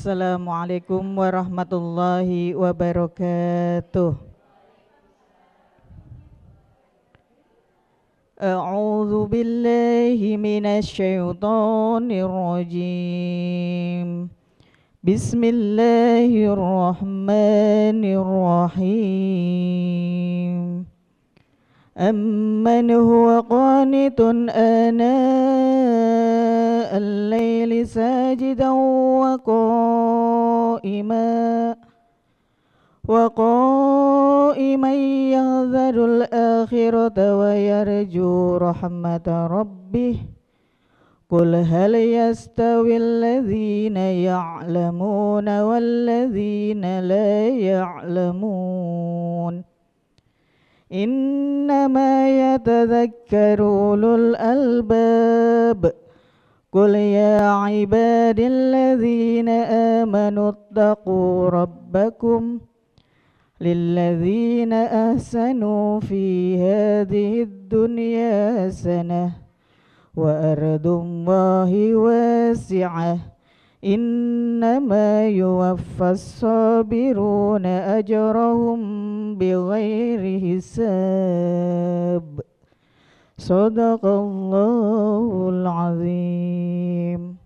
Assalamualaikum warahmatullahi wabarakatuh. A'udzu billahi minasy syaithanir rajim. Bismillahirrahmanirrahim. Amman huwa qanitun ana al-laili sajidan wa qa'iman yahzarul akhirata wa yarju rahmata rabbih. Qul hal yastawil ladzina ya'lamuna wal ladzina la ya'lamun. Innama yatadhakkaru ulul albab. Qul ya ibadilladzina amanu ittaqu rabbakum lilladzina ahsanu fi hadhihi dunya hasanah wa ardullahi wasi'ah. Innama yuwaffas sabiruna ajrahum bighairi hisab. Sadaqallahul azim.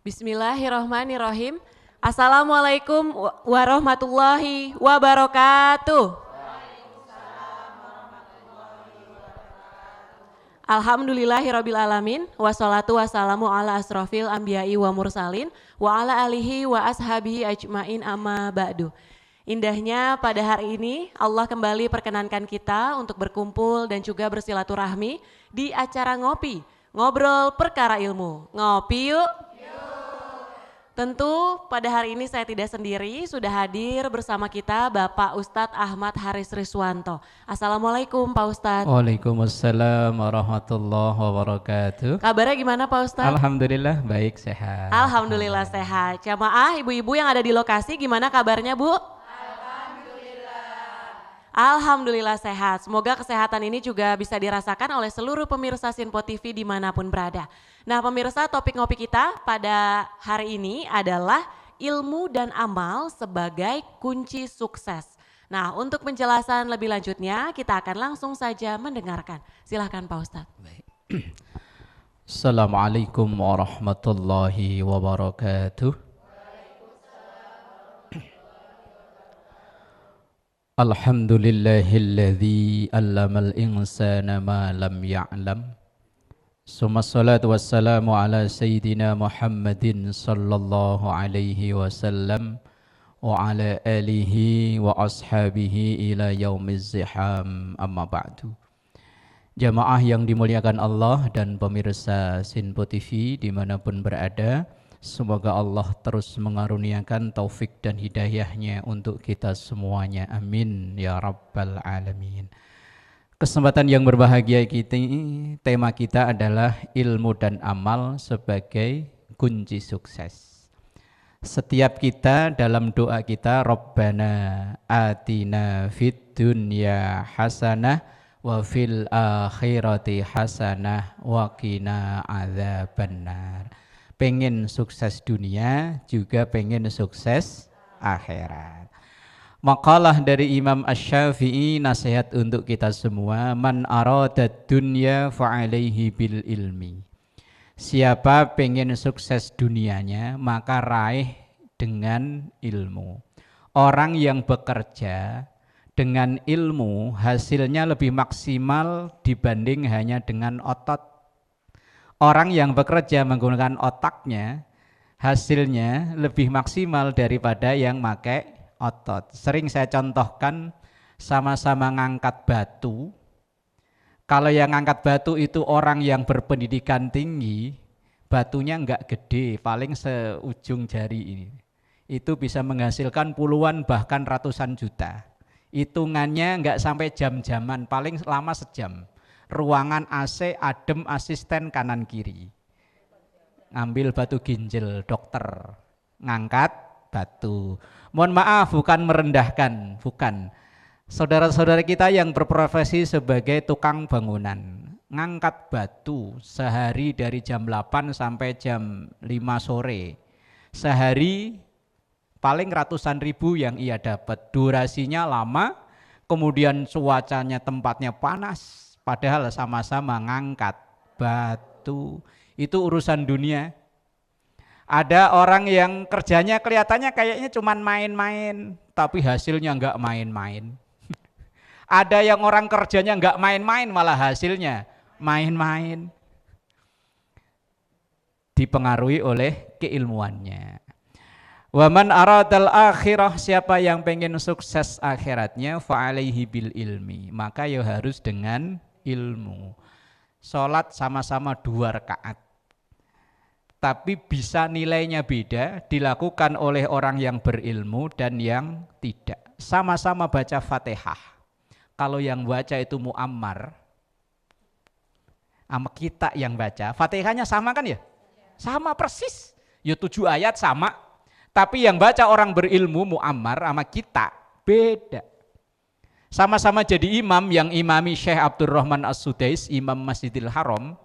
Bismillahirrahmanirrahim. Assalamualaikum warahmatullahi wabarakatuh. Alhamdulillahirabbil alamin, wassalatu wassalamu ala asrofil anbiya'i wa mursalin wa ala alihi wa ashabihi ajmain amma ba'du. Indahnya pada hari ini Allah kembali perkenankan kita untuk berkumpul dan juga bersilaturahmi di acara ngopi, ngobrol perkara ilmu. Ngopi yuk. Tentu pada hari ini saya tidak sendiri, sudah hadir bersama kita Bapak Ustadz Ahmad Haris Riswanto. Assalamualaikum Pak Ustadz. Waalaikumsalam warahmatullahi wabarakatuh. Kabarnya gimana Pak Ustadz? Alhamdulillah baik, sehat. Alhamdulillah sehat. Jamaah ibu-ibu yang ada di lokasi gimana kabarnya Bu? Alhamdulillah sehat. Semoga kesehatan ini juga bisa dirasakan oleh seluruh pemirsa Sinpo TV dimanapun berada. Nah pemirsa, topik ngopi kita pada hari ini adalah ilmu dan amal sebagai kunci sukses. Nah untuk penjelasan lebih lanjutnya kita akan langsung saja mendengarkan. Silahkan Pak Ustadz. Assalamualaikum warahmatullahi wabarakatuh. Alhamdulillahilladzi allamal insana ma lam ya'lam. Summa salatu wassalamu ala sayyidina Muhammadin sallallahu alaihi wasallam wa ala alihi wa ashabihi ila yaumiz ziham, amma ba'du. Jamaah yang dimuliakan Allah dan pemirsa Sinpo TV dimanapun berada, semoga Allah terus mengaruniakan taufik dan hidayahnya untuk kita semuanya. Amin ya rabbal alamin. Kesempatan yang berbahagia kita, tema kita adalah ilmu dan amal sebagai kunci sukses. Setiap kita dalam doa kita, Rabbana atina fid dunya hasanah wa fil akhirati hasanah wa qina adzabannar. Pengen sukses dunia, juga pengen sukses akhirat. Makalah dari Imam Asy-Syafi'i, nasihat untuk kita semua, man aradad dunya fa'alaihi bil ilmi. Siapa pengen sukses dunianya, maka raih dengan ilmu. Orang yang bekerja dengan ilmu, hasilnya lebih maksimal dibanding hanya dengan otot. Orang yang bekerja menggunakan otaknya, hasilnya lebih maksimal daripada yang pakai otot. Sering saya contohkan, sama-sama ngangkat batu. Kalau yang ngangkat batu itu orang yang berpendidikan tinggi, batunya enggak gede, paling seujung jari ini. Itu bisa menghasilkan puluhan bahkan ratusan juta. Hitungannya enggak sampai jam-jaman, paling lama sejam. Ruangan AC, adem, asisten kanan kiri. Ngambil batu ginjal, dokter. Ngangkat batu. Mohon maaf, bukan merendahkan, bukan. Saudara-saudara kita yang berprofesi sebagai tukang bangunan, ngangkat batu sehari dari jam 8 sampai jam 5 sore. Sehari paling ratusan ribu yang ia dapat. Durasinya lama, kemudian cuacanya tempatnya panas, padahal sama-sama ngangkat batu. Itu urusan dunia. Ada orang yang kerjanya kelihatannya kayaknya cuman main-main, tapi hasilnya enggak main-main. Ada yang orang kerjanya enggak main-main, malah hasilnya main-main. Dipengaruhi oleh keilmuannya. Waman aradal akhirah, siapa yang pengen sukses akhiratnya, fa'alaihi bil ilmi, maka ya harus dengan ilmu. Sholat sama-sama 2 rakaat, tapi bisa nilainya beda, dilakukan oleh orang yang berilmu dan yang tidak. Sama-sama baca Fatihah. Kalau yang baca itu muammar, sama kita yang baca, Fatihahnya sama kan ya? Sama persis, ya 7 ayat sama. Tapi yang baca orang berilmu muammar sama kita beda. Sama-sama jadi imam, yang imami Syekh Abdurrahman As-Sudais, imam Masjidil Haram,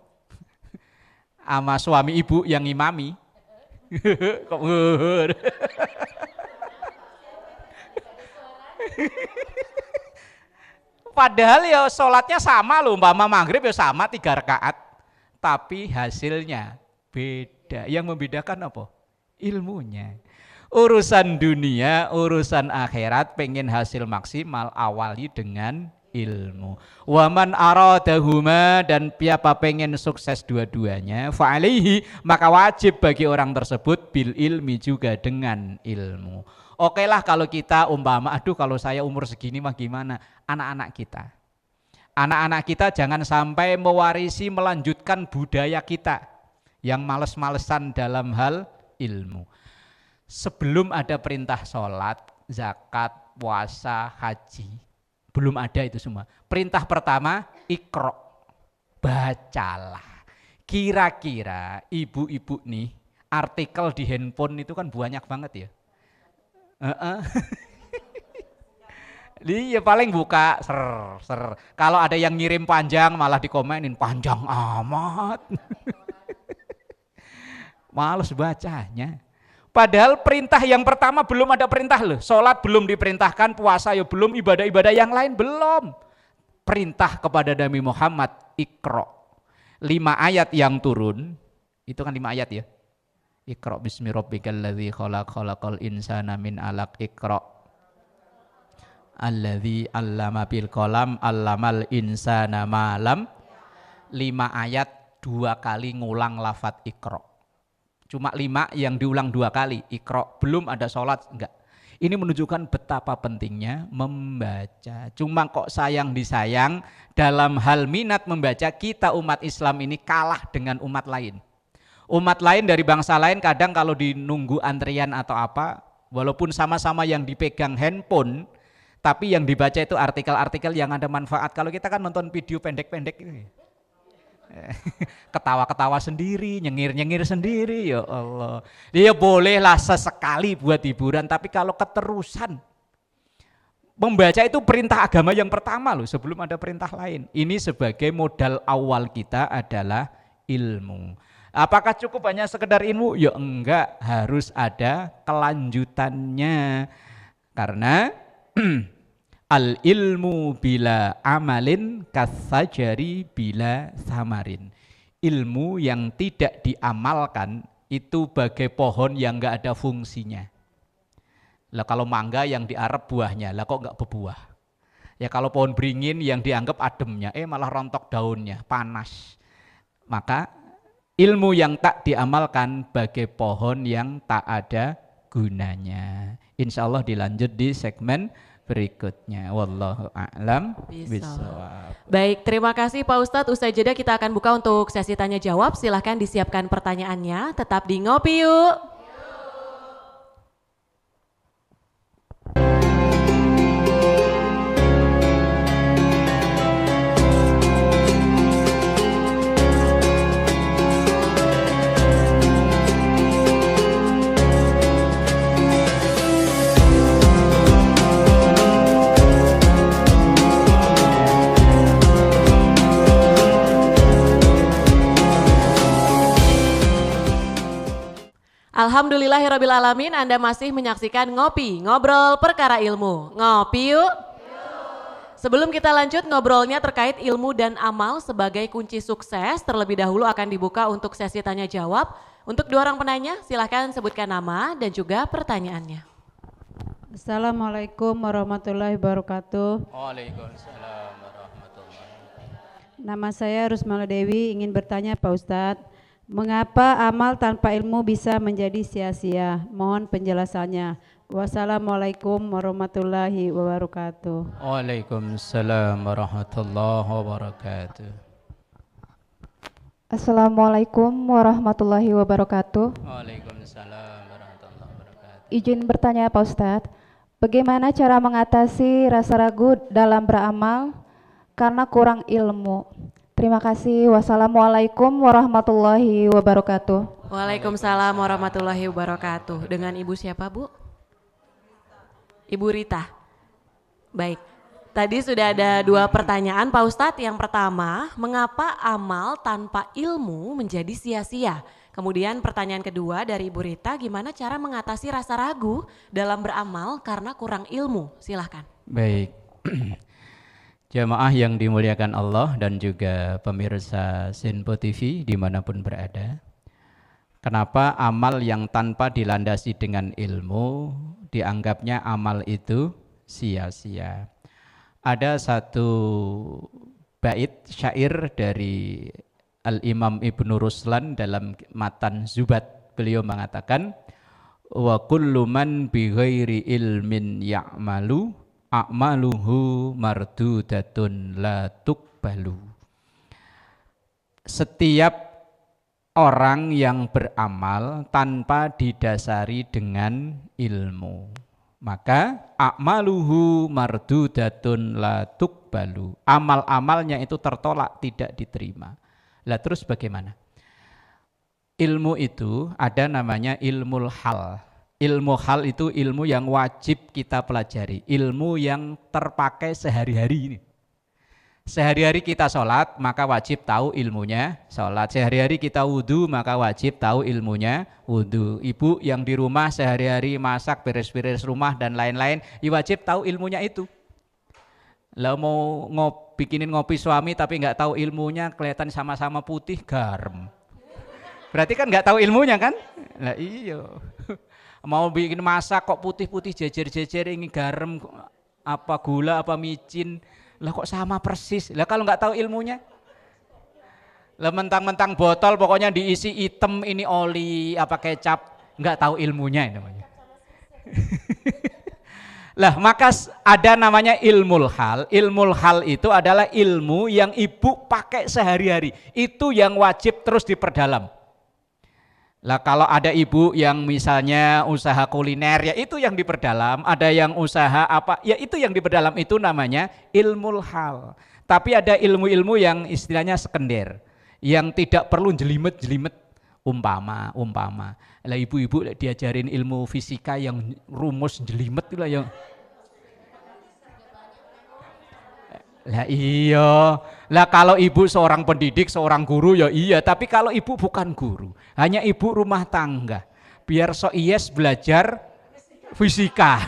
sama suami ibu yang imami. Padahal ya sholatnya sama loh, umpama maghrib ya sama 3 rakaat, tapi hasilnya beda. Yang membedakan apa? Ilmunya. Urusan dunia, urusan akhirat, pengen hasil maksimal, awali dengan ilmu. Waman aradahuma, dan siapa pengen sukses dua-duanya, fa'alaihi, maka wajib bagi orang tersebut bil ilmi, juga dengan ilmu. Oke lah kalau kita umpama, aduh kalau saya umur segini mah gimana? Anak-anak kita. Anak-anak kita jangan sampai mewarisi, melanjutkan budaya kita yang males-malesan dalam hal ilmu. Sebelum ada perintah sholat, zakat, puasa, haji, belum ada itu semua. Perintah pertama, iqra, bacalah. Kira-kira ibu-ibu nih, artikel di handphone itu kan banyak banget ya. Iya paling buka ser. Kalau ada yang ngirim panjang malah dikomenin, panjang amat. Males bacanya. Padahal perintah yang pertama belum ada perintah loh. Sholat belum diperintahkan, puasa ya belum, ibadah-ibadah yang lain belum. Perintah kepada Nabi Muhammad, iqra. 5 ayat yang turun, itu kan 5 ayat ya. Iqra bismi rabbikal ladzi khalaq, khalaqal insana min alaq, iqra. Alladzi 'allama bil qalam, 'allamal insana ma lam. 5 ayat 2 kali ngulang lafadz iqra. Cuma 5 yang diulang 2 kali, iqra, belum ada sholat, enggak. Ini menunjukkan betapa pentingnya membaca. Cuma kok sayang disayang, dalam hal minat membaca, kita umat Islam ini kalah dengan umat lain. Umat lain dari bangsa lain kadang kalau dinunggu antrian atau apa, walaupun sama-sama yang dipegang handphone, tapi yang dibaca itu artikel-artikel yang ada manfaat. Kalau kita kan nonton video pendek-pendek ini, ketawa-ketawa sendiri, nyengir-nyengir sendiri, ya Allah. Dia bolehlah sesekali buat hiburan, tapi kalau keterusan, membaca itu perintah agama yang pertama loh, sebelum ada perintah lain. Ini sebagai modal awal kita adalah ilmu. Apakah cukup hanya sekedar ilmu? Ya enggak, harus ada kelanjutannya. Karena al ilmu bila amalin kasajari bila samarin. Ilmu yang tidak diamalkan itu bagai pohon yang enggak ada fungsinya. Lah kalau mangga yang diarep buahnya, lah kok enggak berbuah. Ya kalau pohon beringin yang dianggap ademnya, malah rontok daunnya, panas. Maka ilmu yang tak diamalkan bagai pohon yang tak ada gunanya. Insya Allah dilanjut di segmen berikutnya. Wallahu a'lam bishawab. Baik, terima kasih Pak Ustadz. Usai jeda kita akan buka untuk sesi tanya jawab. Silahkan disiapkan pertanyaannya. Tetap di Ngopi Yuk. Alhamdulillahirrabbilalamin, Anda masih menyaksikan Ngopi, Ngobrol Perkara Ilmu. Ngopi yuk. Sebelum kita lanjut ngobrolnya terkait ilmu dan amal sebagai kunci sukses, terlebih dahulu akan dibuka untuk sesi tanya jawab. Untuk dua orang penanya, silahkan sebutkan nama dan juga pertanyaannya. Assalamualaikum warahmatullahi wabarakatuh. Waalaikumsalam warahmatullahi wabarakatuh. Nama saya Rusmala Dewi, ingin bertanya Pak Ustadz, mengapa amal tanpa ilmu bisa menjadi sia-sia? Mohon penjelasannya. Wassalamualaikum warahmatullahi wabarakatuh. Waalaikumsalam warahmatullahi wabarakatuh. Assalamualaikum warahmatullahi wabarakatuh. Waalaikumsalam warahmatullahi wabarakatuh. Izin bertanya Pak Ustadz, bagaimana cara mengatasi rasa ragu dalam beramal karena kurang ilmu? Terima kasih. Wassalamualaikum warahmatullahi wabarakatuh. Waalaikumsalam warahmatullahi wabarakatuh. Dengan Ibu siapa, Bu? Ibu Rita. Baik. Tadi sudah ada dua pertanyaan Pak Ustadz. Yang pertama, mengapa amal tanpa ilmu menjadi sia-sia? Kemudian pertanyaan kedua dari Ibu Rita, gimana cara mengatasi rasa ragu dalam beramal karena kurang ilmu? Silahkan. Baik. Jamaah yang dimuliakan Allah dan juga pemirsa Sinpo TV dimanapun berada. Kenapa amal yang tanpa dilandasi dengan ilmu dianggapnya amal itu sia-sia? Ada satu bait syair dari Al-Imam Ibnu Ruslan dalam matan Zubat. Beliau mengatakan, wa kullu man bi ghairi ilmin ya'malu a'maluhu mardudatun la tuqbalu. Setiap orang yang beramal tanpa didasari dengan ilmu, maka a'maluhu mardudatun la tuqbalu. Amal-amalnya itu tertolak, tidak diterima. Lah terus bagaimana? Ilmu itu ada namanya ilmul hal. Ilmu hal itu ilmu yang wajib kita pelajari, ilmu yang terpakai sehari-hari ini. Sehari-hari kita sholat, maka wajib tahu ilmunya sholat. Sehari-hari kita wudhu, maka wajib tahu ilmunya wudhu. Ibu yang di rumah sehari-hari masak, beres-beres rumah dan lain-lain, ya wajib tahu ilmunya itu. Lah mau bikinin ngopi suami tapi nggak tahu ilmunya, kelihatan sama-sama putih, garam. Berarti kan nggak tahu ilmunya kan? Lah iya. Mau bikin masak kok putih-putih jejer-jejer, ini garam apa gula apa micin, lah kok sama persis. Lah kalau nggak tahu ilmunya, lah mentang-mentang botol pokoknya diisi hitam ini oli apa kecap, nggak tahu ilmunya ini namanya. Lah maka ada namanya ilmul hal. Ilmul hal itu adalah ilmu yang ibu pakai sehari-hari, itu yang wajib terus diperdalam. Lah kalau ada ibu yang misalnya usaha kuliner, ya itu yang diperdalam. Ada yang usaha apa, ya itu yang diperdalam, itu namanya ilmul hal. Tapi ada ilmu-ilmu yang istilahnya sekender, yang tidak perlu jelimet-jelimet. Umpama. Lah ibu-ibu diajarin ilmu fisika yang rumus jelimet itulah yang. Lah iya, lah kalau ibu seorang pendidik, seorang guru ya iya, tapi kalau ibu bukan guru, hanya ibu rumah tangga, biar so yes belajar fisika.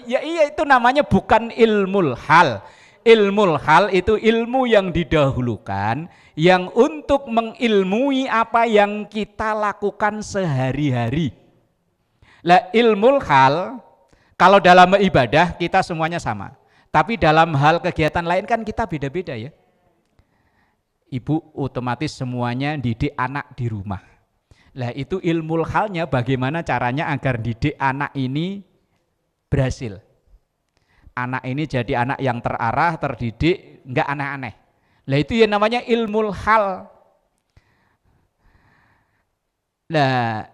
Ya iya, itu namanya bukan ilmul hal. Ilmul hal itu ilmu yang didahulukan, yang untuk mengilmui apa yang kita lakukan sehari-hari. Lah ilmul hal, kalau dalam ibadah kita semuanya sama, tapi dalam hal kegiatan lain kan kita beda-beda ya. Ibu otomatis semuanya didik anak di rumah. Lah itu ilmu halnya bagaimana caranya agar didik anak ini berhasil. Anak ini jadi anak yang terarah, terdidik, enggak aneh-aneh. Lah itu yang namanya ilmu hal. Nah,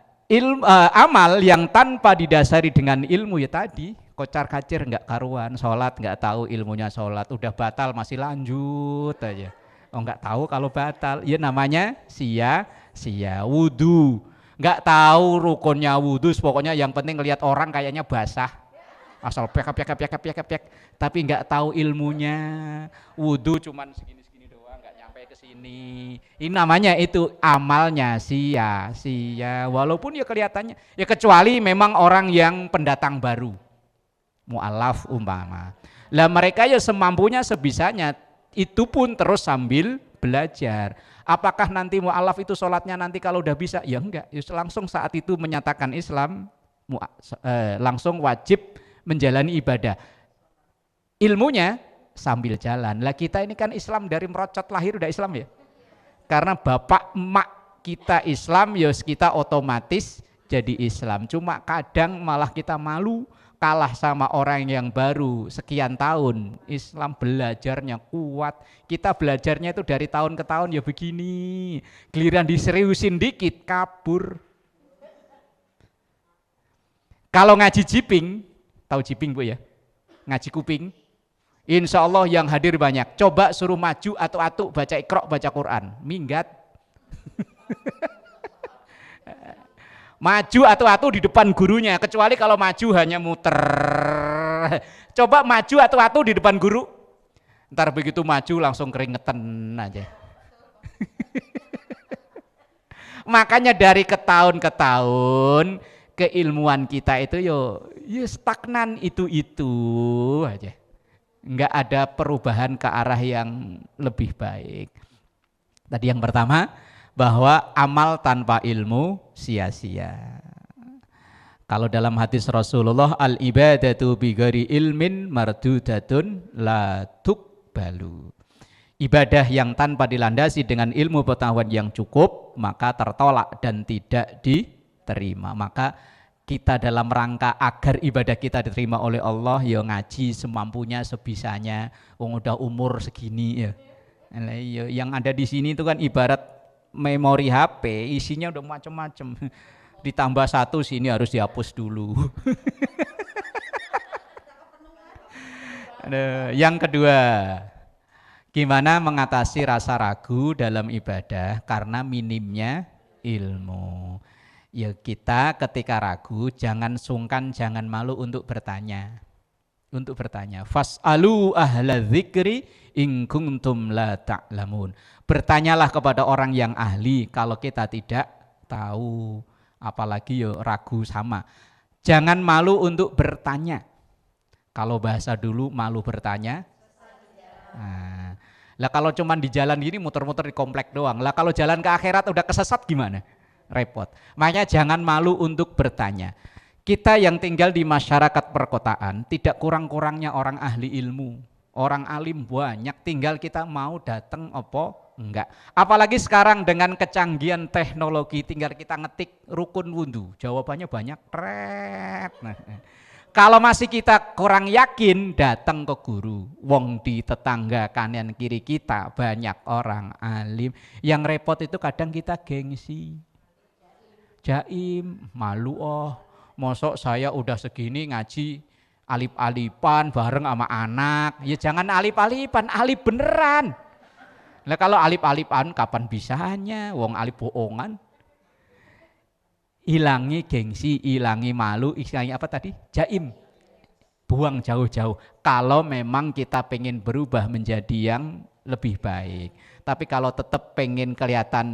amal yang tanpa didasari dengan ilmu ya tadi, kocar kacir enggak karuan, sholat enggak tahu ilmunya sholat, udah batal masih lanjut aja. Oh enggak tahu kalau batal, ya namanya sia-sia. Wudu, enggak tahu rukunnya wudu, pokoknya yang penting lihat orang kayaknya basah, asal pek, tapi enggak tahu ilmunya. Wudu cuman segini-segini doang, enggak nyampe ke ke sini. Ini namanya itu amalnya sia-sia. Walaupun ya kelihatannya, ya kecuali memang orang yang pendatang baru. Mu'alaf umpama. Lah mereka ya semampunya sebisanya, itu pun terus sambil belajar. Apakah nanti mu'alaf itu sholatnya nanti kalau udah bisa? Ya enggak, langsung saat itu menyatakan Islam, langsung wajib menjalani ibadah. Ilmunya sambil jalan. Lah kita ini kan Islam dari merocot lahir udah Islam ya. Karena bapak emak kita Islam, ya kita otomatis jadi Islam. Cuma kadang malah kita malu kalah sama orang yang baru sekian tahun. Islam belajarnya kuat. Kita belajarnya itu dari tahun ke tahun ya begini. Giliran diseriusin dikit kabur. Kalau ngaji jiping, tahu jiping Bu ya? Ngaji kuping. Insya Allah yang hadir banyak. Coba suruh maju atau atuk baca Iqra, baca Quran, minggat. Maju atau atu di depan gurunya, kecuali kalau maju hanya muter. Coba maju atau atu di depan guru, ntar begitu maju langsung keringetan aja. Makanya dari ke tahun keilmuan kita itu yo stagnan itu aja. Enggak ada perubahan ke arah yang lebih baik. Tadi yang pertama, bahwa amal tanpa ilmu sia-sia. Kalau dalam hadis Rasulullah, al-ibadatu bighairi ilmin mardudatun la tuqbalu. Ibadah yang tanpa dilandasi dengan ilmu pengetahuan yang cukup, maka tertolak dan tidak diterima. Maka kita dalam rangka agar ibadah kita diterima oleh Allah, ya ngaji semampunya sebisanya. Wong udah umur segini ya. Yang ada di sini itu kan ibarat memori HP, isinya udah macam-macam. Ditambah satu sini harus dihapus dulu. Yang kedua, gimana mengatasi rasa ragu dalam ibadah karena minimnya ilmu. Ya kita ketika ragu jangan sungkan, jangan malu untuk bertanya. Untuk bertanya. Fas'alu ahla dzikri in kuntum la ta'lamun. Bertanyalah kepada orang yang ahli kalau kita tidak tahu. Apalagi ya ragu sama. Jangan malu untuk bertanya. Kalau bahasa dulu malu bertanya. Nah, lah kalau cuman di jalan gini muter-muter di komplek doang. Lah kalau jalan ke akhirat udah kesesat gimana? Repot. Makanya jangan malu untuk bertanya. Kita yang tinggal di masyarakat perkotaan tidak kurang-kurangnya orang ahli ilmu. Orang alim banyak, tinggal kita mau datang apa enggak. Apalagi sekarang dengan kecanggihan teknologi, tinggal kita ngetik rukun wudhu, jawabannya banyak. Nah, kalau masih kita kurang yakin, datang ke guru. Wong di tetangga kanan kiri kita banyak orang alim. Yang repot itu kadang kita gengsi. Jaim, malu mosok saya udah segini ngaji alip-alipan bareng sama anak. Ya jangan alip-alipan, alip beneran. Nah kalau alip-alipan kapan bisanya, wong alip bohongan. Hilangi gengsi, hilangi malu, hilangi apa tadi? Jaim. Buang jauh-jauh. Kalau memang kita pengen berubah menjadi yang lebih baik. Tapi kalau tetap pengen kelihatan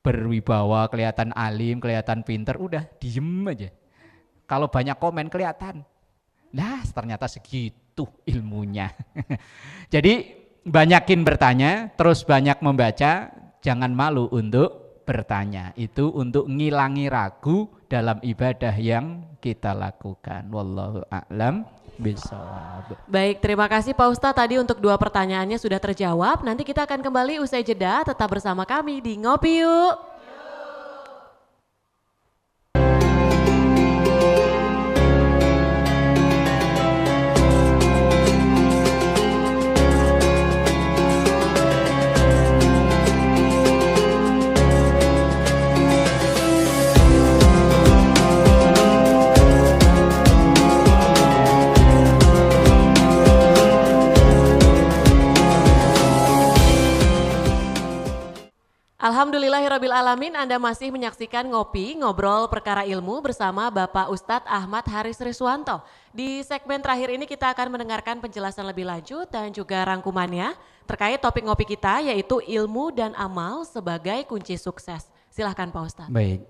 berwibawa, kelihatan alim, kelihatan pinter, udah diem aja. Kalau banyak komen kelihatan, nah ternyata segitu ilmunya. Jadi banyakin bertanya, terus banyak membaca, jangan malu untuk bertanya. Itu untuk ngilangi ragu dalam ibadah yang kita lakukan. Wallahu a'lam bishawab. Baik, terima kasih Pak Ustadz. Tadi untuk 2 pertanyaannya sudah terjawab. Nanti kita akan kembali usai jeda. Tetap bersama kami di Ngopi Yuk. Alhamdulillahirrabbilalamin, Anda masih menyaksikan Ngopi, Ngobrol Perkara Ilmu bersama Bapak Ustadz Ahmad Haris Riswanto. Di segmen terakhir ini kita akan mendengarkan penjelasan lebih lanjut dan juga rangkumannya terkait topik ngopi kita, yaitu ilmu dan amal sebagai kunci sukses. Silahkan Pak Ustadz. Baik.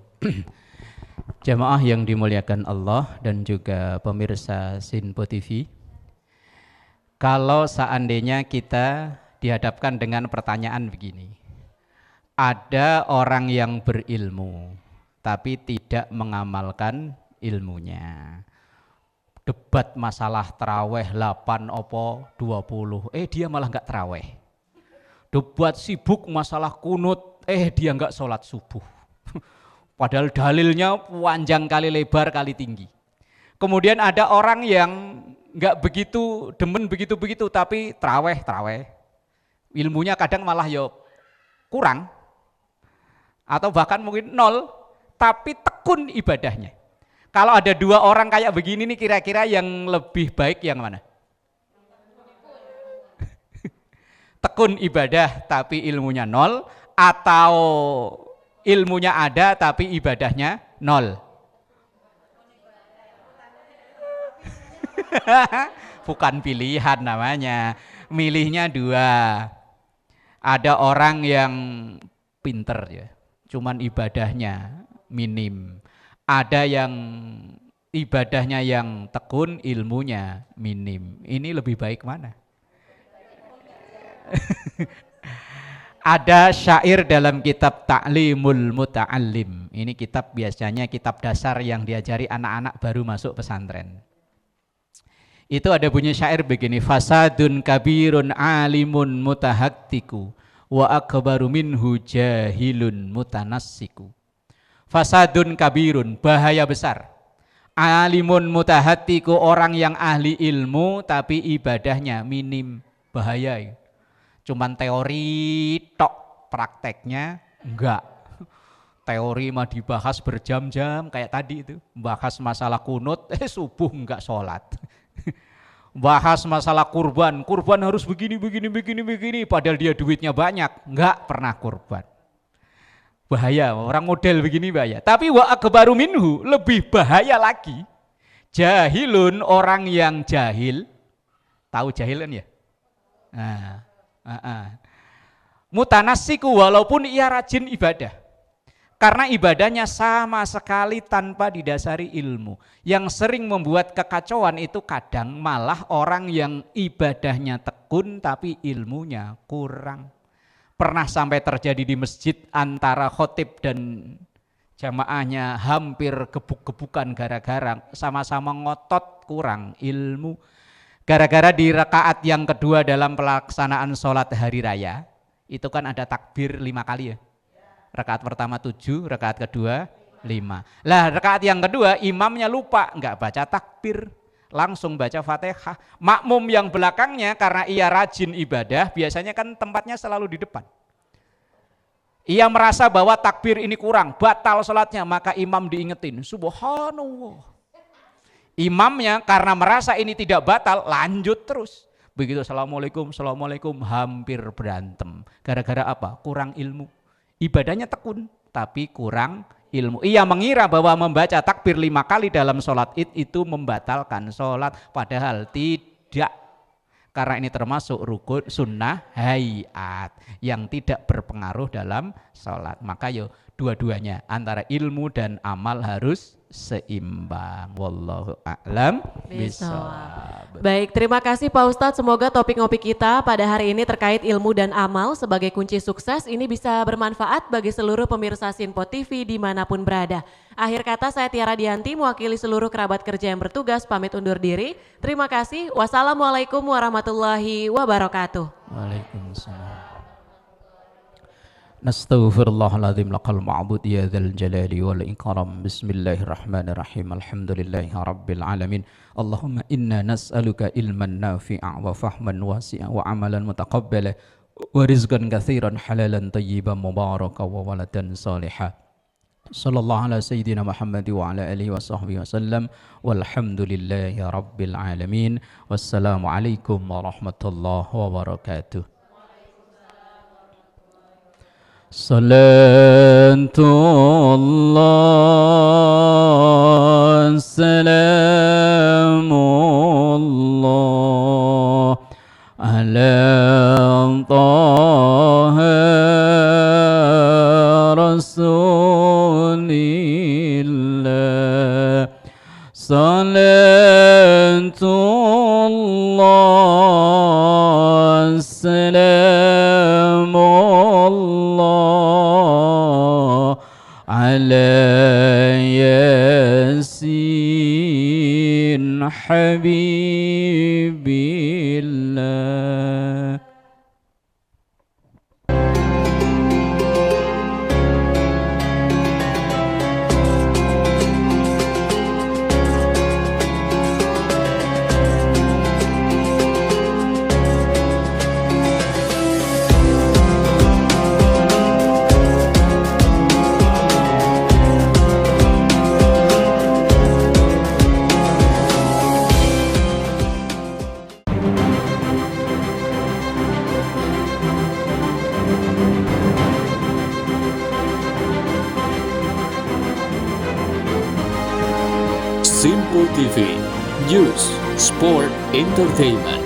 Jamaah yang dimuliakan Allah dan juga pemirsa Sinpo TV. Kalau seandainya kita dihadapkan dengan pertanyaan begini. Ada orang yang berilmu tapi tidak mengamalkan ilmunya. Debat masalah terawih 8 opo 20, dia malah enggak terawih. Debat sibuk masalah kunut, dia enggak sholat subuh. Padahal dalilnya panjang kali lebar kali tinggi. Kemudian ada orang yang enggak begitu demen begitu-begitu tapi terawih. Ilmunya kadang malah kurang. Atau bahkan mungkin 0, tapi tekun ibadahnya. Kalau ada 2 orang kayak begini nih, kira-kira yang lebih baik yang mana? Tekun ibadah tapi ilmunya 0, atau ilmunya ada tapi ibadahnya 0? Bukan pilihan namanya, milihnya 2. Ada orang yang pinter ya, cuman ibadahnya minim. Ada yang ibadahnya yang tekun, ilmunya minim. Ini lebih baik mana? Ada syair dalam kitab Ta'limul Muta'allim. Ini kitab biasanya kitab dasar yang diajari anak-anak baru masuk pesantren. Itu ada bunyi syair begini, fasadun kabirun alimun mutahaktiku wa akbaru minhu jahilun mutanassiku. Fasadun kabirun, bahaya besar. Alimun mutahatiku, orang yang ahli ilmu tapi ibadahnya minim, bahaya. Cuman teori tok, prakteknya enggak. Teori mah dibahas berjam-jam kayak tadi itu, bahas masalah kunut, subuh enggak sholat. Bahas masalah kurban harus begini, padahal dia duitnya banyak, enggak pernah kurban. Bahaya, orang model begini bahaya. Tapi wa akbaru minhu, lebih bahaya lagi, jahilun, orang yang jahil. Tahu jahil kan ya? Mutanassiku, walaupun ia rajin ibadah, karena ibadahnya sama sekali tanpa didasari ilmu. Yang sering membuat kekacauan itu kadang malah orang yang ibadahnya tekun tapi ilmunya kurang. Pernah sampai terjadi di masjid antara khotib dan jamaahnya hampir gebuk-gebukan gara-gara sama-sama ngotot kurang ilmu. Gara-gara di rakaat yang kedua dalam pelaksanaan sholat hari raya, itu kan ada takbir 5 kali ya. Rakaat pertama 7, rakaat kedua 5. Lah rakaat yang kedua imamnya lupa, enggak baca takbir, langsung baca Fatihah. Makmum yang belakangnya karena ia rajin ibadah, biasanya kan tempatnya selalu di depan. Ia merasa bahwa takbir ini kurang, batal sholatnya, maka imam diingetin, subhanallah. Imamnya karena merasa ini tidak batal, lanjut terus. Begitu assalamualaikum, hampir berantem. Gara-gara apa? Kurang ilmu. Ibadahnya tekun, tapi kurang ilmu. Ia mengira bahwa membaca takbir 5 kali dalam sholat id itu membatalkan sholat, padahal tidak. Karena ini termasuk rukun sunnah hayat yang tidak berpengaruh dalam sholat. Maka dua-duanya antara ilmu dan amal harus seimbang. Wallahu a'lam bishawab. Baik, terima kasih Pak Ustadz. Semoga topik ngopi kita pada hari ini terkait ilmu dan amal sebagai kunci sukses ini bisa bermanfaat bagi seluruh pemirsa Sinpo TV dimanapun berada. Akhir kata saya Tiara Dianti mewakili seluruh kerabat kerja yang bertugas pamit undur diri. Terima kasih. Wassalamualaikum warahmatullahi wabarakatuh. Waalaikumsalam. Nastaghfirullahaladzim laqal ma'bud ya dzal jalali wal ikram. Bismillahirrahmanirrahim. Alhamdulillahi rabbil alamin. Allahumma inna nas'aluka ilman nafi'a wa fahman wasi'a wa amalan mutaqabbala wa rizqan katsiran halalan tayyiban mubaraka wa waladan salihah. Sallallahu ala sayyidina Muhammad wa ala alihi wa sahbihi wasallam. Walhamdulillahi rabbil alamin. Wassalamualaikum warahmatullahi wabarakatuh. صلاة الله سلام الله على طه رسول الله صلاة الله سلام الله على ياسين حبيب الله. Simple TV, News, Sport, Entertainment.